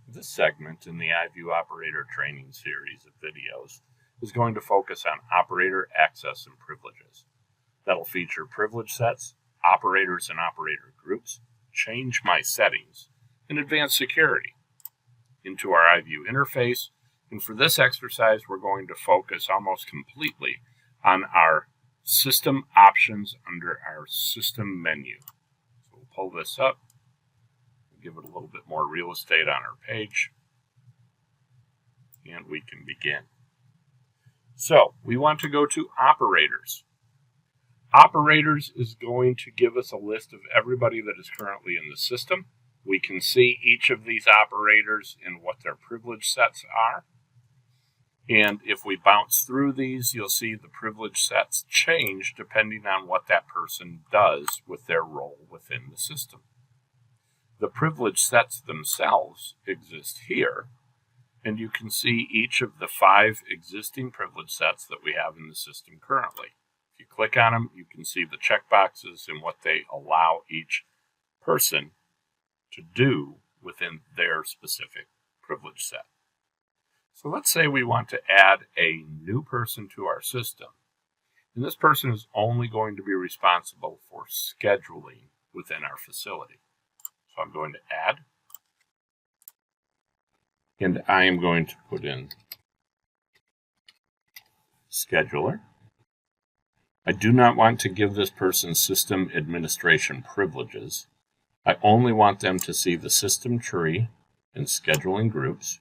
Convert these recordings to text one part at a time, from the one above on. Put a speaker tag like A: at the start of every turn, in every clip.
A: This segment in the iView operator training series of videos is going to focus on operator access and privileges. That'll feature privilege sets, operators and operator groups, change my settings, and advanced security into our iView interface. And for this exercise, we're going to focus almost completely on our system options under our system menu. So we'll pull this up, give it a little bit more real estate on our page, and we can begin. So we want to go to operators. Operators is going to give us a list of everybody that is currently in the system. We can see each of these operators and what their privilege sets are. And if we bounce through these, you'll see the privilege sets change depending on what that person does with their role within the system. The privilege sets themselves exist here, and you can see each of the 5 existing privilege sets that we have in the system currently. If you click on them, you can see the checkboxes and what they allow each person to do within their specific privilege set. So let's say we want to add a new person to our system, and this person is only going to be responsible for scheduling within our facility. So I'm going to add, and I am going to put in scheduler. I do not want to give this person system administration privileges. I only want them to see the system tree and scheduling groups.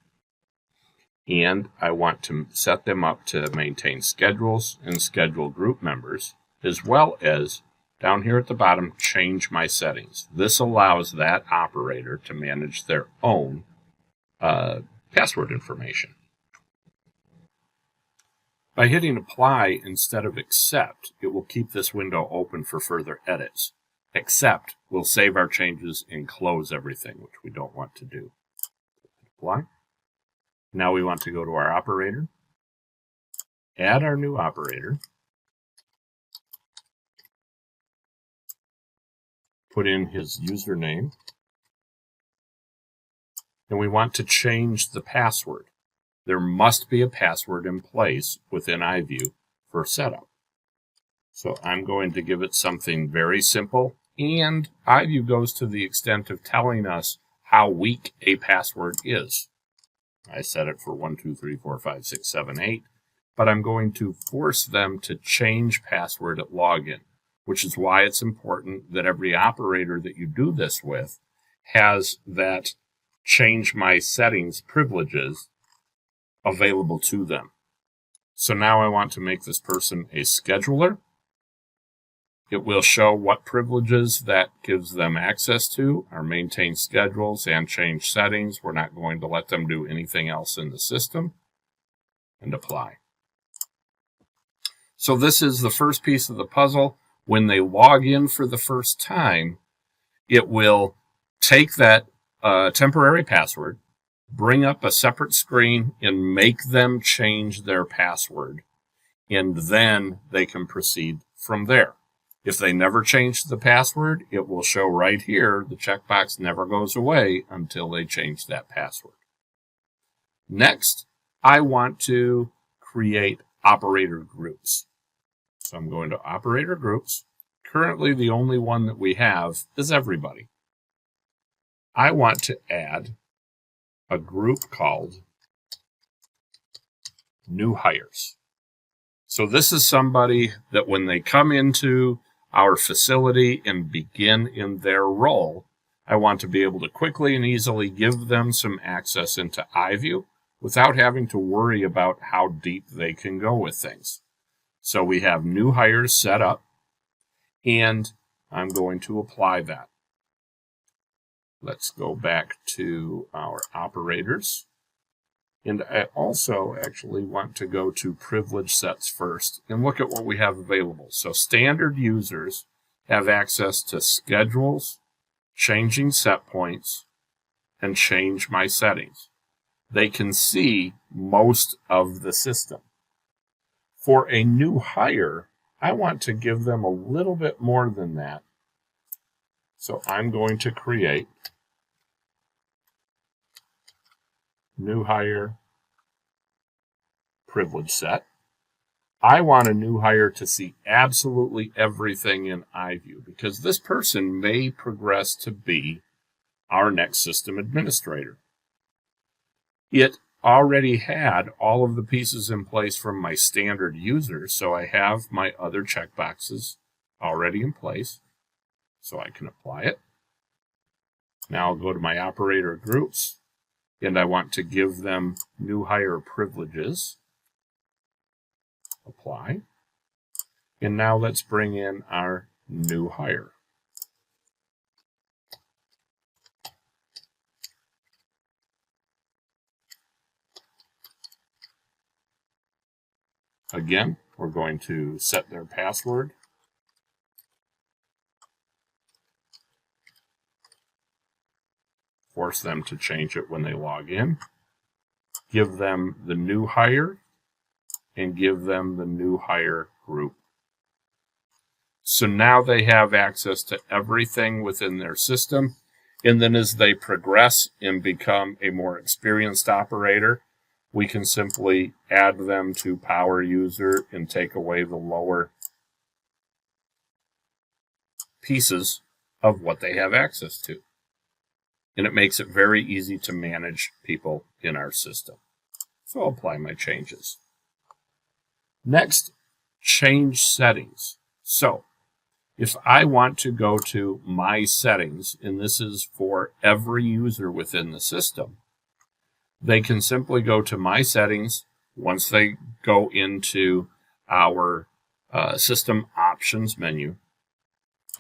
A: And I want to set them up to maintain schedules and schedule group members, as well as down here at the bottom, change my settings. This allows that operator to manage their own password information. By hitting apply instead of accept, it will keep this window open for further edits. Accept will save our changes and close everything, which we don't want to do. Apply. Now we want to go to our operator, add our new operator, put in his username, and we want to change the password. There must be a password in place within iView for setup. So I'm going to give it something very simple, and iView goes to the extent of telling us how weak a password is. I set it for 1, 2, 3, 4, 5, 6, 7, 8, but I'm going to force them to change password at login, which is why it's important that every operator that you do this with has that change my settings privileges available to them. So now I want to make this person a scheduler. It will show what privileges that gives them access to, or maintain schedules and change settings. We're not going to let them do anything else in the system. And apply. So this is the first piece of the puzzle. When they log in for the first time, it will take that temporary password, bring up a separate screen, and make them change their password. And then they can proceed from there. If they never change the password, it will show right here, the checkbox never goes away until they change that password. Next, I want to create operator groups. So I'm going to operator groups. Currently, the only one that we have is everybody. I want to add a group called new hires. So this is somebody that when they come into our facility and begin in their role, I want to be able to quickly and easily give them some access into iView without having to worry about how deep they can go with things. So we have new hires set up, and I'm going to apply that. Let's go back to our operators. And I also actually want to go to privilege sets first and look at what we have available. So standard users have access to schedules, changing set points, and change my settings. They can see most of the system. For a new hire, I want to give them a little bit more than that. So I'm going to create new hire, privilege set. I want a new hire to see absolutely everything in iView because this person may progress to be our next system administrator. It already had all of the pieces in place from my standard user, so I have my other checkboxes already in place, so I can apply it. Now I'll go to my operator groups, and I want to give them new hire privileges. Apply. And now let's bring in our new hire. Again, we're going to set their password. Force them to change it when they log in. Give them the new hire and give them the new hire group. So now they have access to everything within their system. And then as they progress and become a more experienced operator, we can simply add them to power user and take away the lower pieces of what they have access to. And it makes it very easy to manage people in our system. So I'll apply my changes. Next, change settings. So if I want to go to my settings, and this is for every user within the system, they can simply go to my settings. Once they go into our system options menu,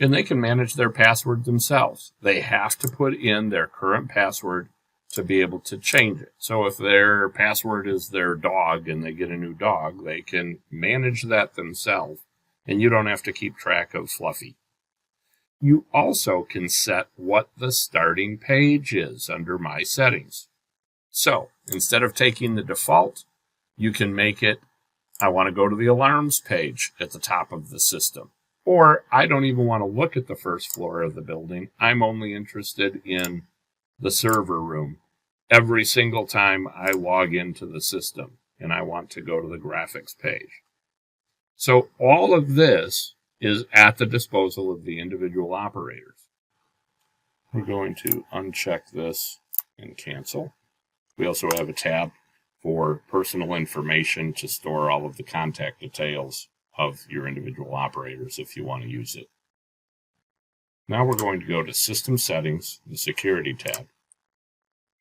A: and they can manage their password themselves. They have to put in their current password to be able to change it. So if their password is their dog and they get a new dog, they can manage that themselves, and you don't have to keep track of Fluffy. You also can set what the starting page is under my settings. So instead of taking the default, you can make it, I want to go to the alarms page at the top of the system. Or I don't even want to look at the first floor of the building. I'm only interested in the server room every single time I log into the system, and I want to go to the graphics page. So all of this is at the disposal of the individual operators. We're going to uncheck this and cancel. We also have a tab for personal information to store all of the contact details of your individual operators if you want to use it. Now we're going to go to System Settings, the Security tab,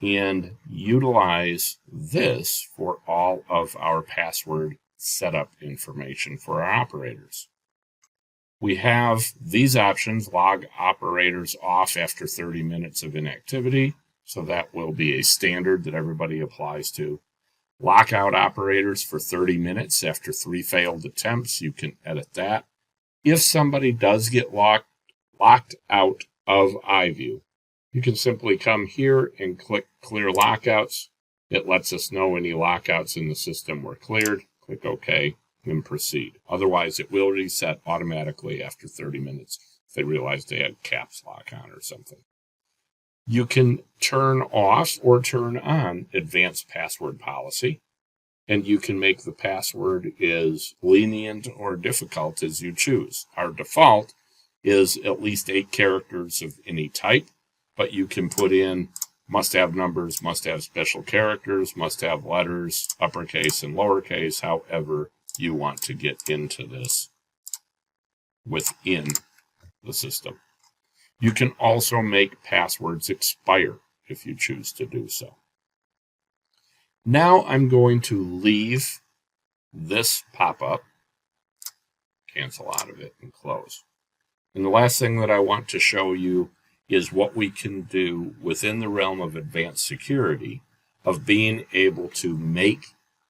A: and utilize this for all of our password setup information for our operators. We have these options: log operators off after 30 minutes of inactivity. So that will be a standard that everybody applies to. Lockout operators for 30 minutes after 3 failed attempts. You can edit that. If somebody does get locked out of iView, you can simply come here and click Clear Lockouts. It lets us know any lockouts in the system were cleared. Click OK and proceed. Otherwise, it will reset automatically after 30 minutes if they realize they had caps lock on or something. You can turn off or turn on advanced password policy, and you can make the password as lenient or difficult as you choose. Our default is at least 8 characters of any type, but you can put in must have numbers, must have special characters, must have letters, uppercase and lowercase, however you want to get into this within the system. You can also make passwords expire if you choose to do so. Now I'm going to leave this pop-up, cancel out of it, and close. And the last thing that I want to show you is what we can do within the realm of advanced security of being able to make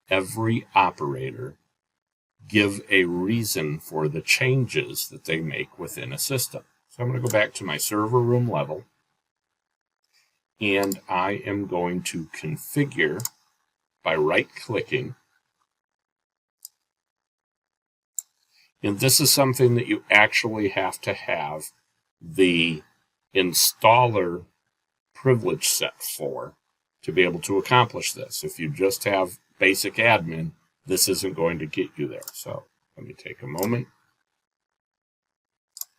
A: every operator give a reason for the changes that they make within a system. So I'm going to go back to my server room level, and I am going to configure by right-clicking. And this is something that you actually have to have the installer privilege set for to be able to accomplish this. If you just have basic admin, this isn't going to get you there. So let me take a moment,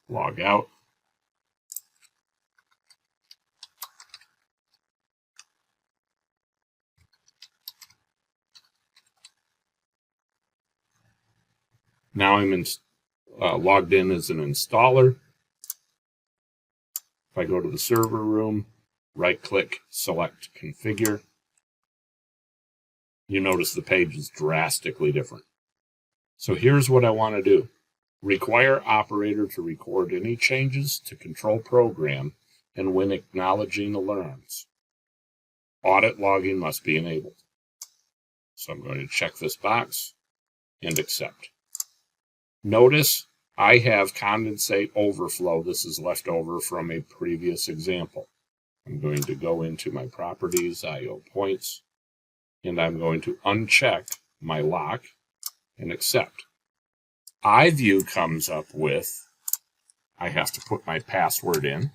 A: log out. Now I'm logged in as an installer. If I go to the server room, right-click, select Configure, you notice the page is drastically different. So here's what I want to do. Require operator to record any changes to control program and when acknowledging alarms. Audit logging must be enabled. So I'm going to check this box and accept. Notice I have condensate overflow. This is left over from a previous example. I'm going to go into my properties, IO points, and I'm going to uncheck my lock and accept. iView comes up with, I have to put my password in,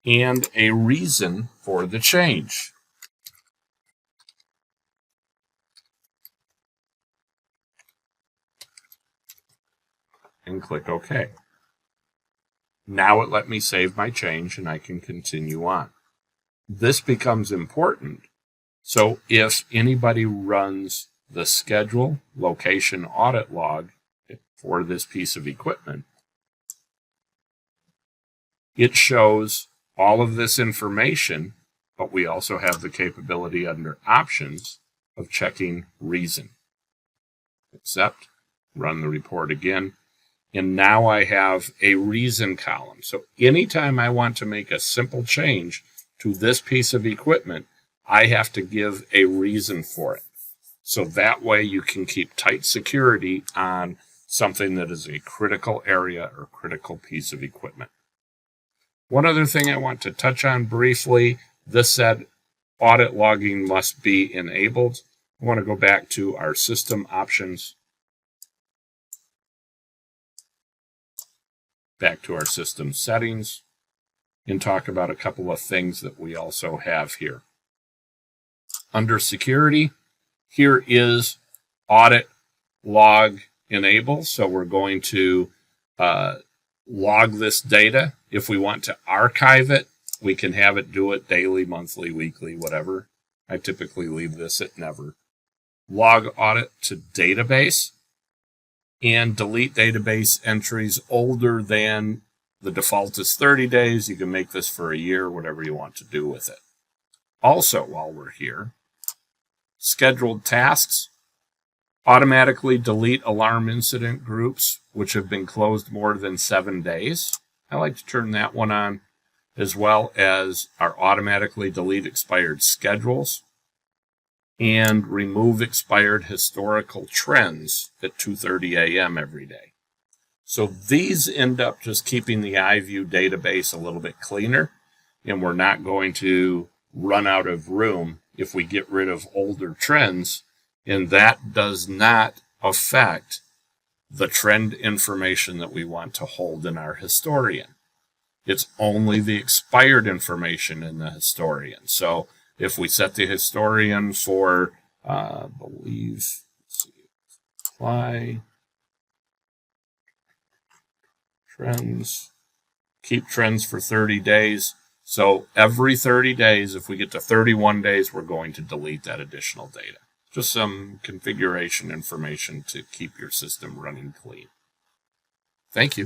A: and a reason for the change. And click OK. Now it let me save my change and I can continue on. This becomes important. So if anybody runs the schedule location audit log for this piece of equipment, it shows all of this information, but we also have the capability under options of checking reason. Accept, run the report again. And now I have a reason column. So anytime I want to make a simple change to this piece of equipment, I have to give a reason for it. So that way you can keep tight security on something that is a critical area or critical piece of equipment. One other thing I want to touch on briefly, this said audit logging must be enabled. I want to go back to our system options. Back to our system settings and talk about a couple of things that we also have here. Under security, here is audit log enable. So we're going to log this data. If we want to archive it, we can have it do it daily, monthly, weekly, whatever. I typically leave this at never. Log audit to database. And delete database entries older than the default is 30 days. You can make this for a year, whatever you want to do with it. Also, while we're here, scheduled tasks, automatically delete alarm incident groups, which have been closed more than 7 days. I like to turn that one on, as well as our automatically delete expired schedules. And remove expired historical trends at 2:30 a.m. every day. So these end up just keeping the iView database a little bit cleaner, and we're not going to run out of room if we get rid of older trends, and that does not affect the trend information that we want to hold in our historian. It's only the expired information in the historian. So if we set the historian for, apply trends, keep trends for 30 days. So every 30 days, if we get to 31 days, we're going to delete that additional data. Just some configuration information to keep your system running clean. Thank you.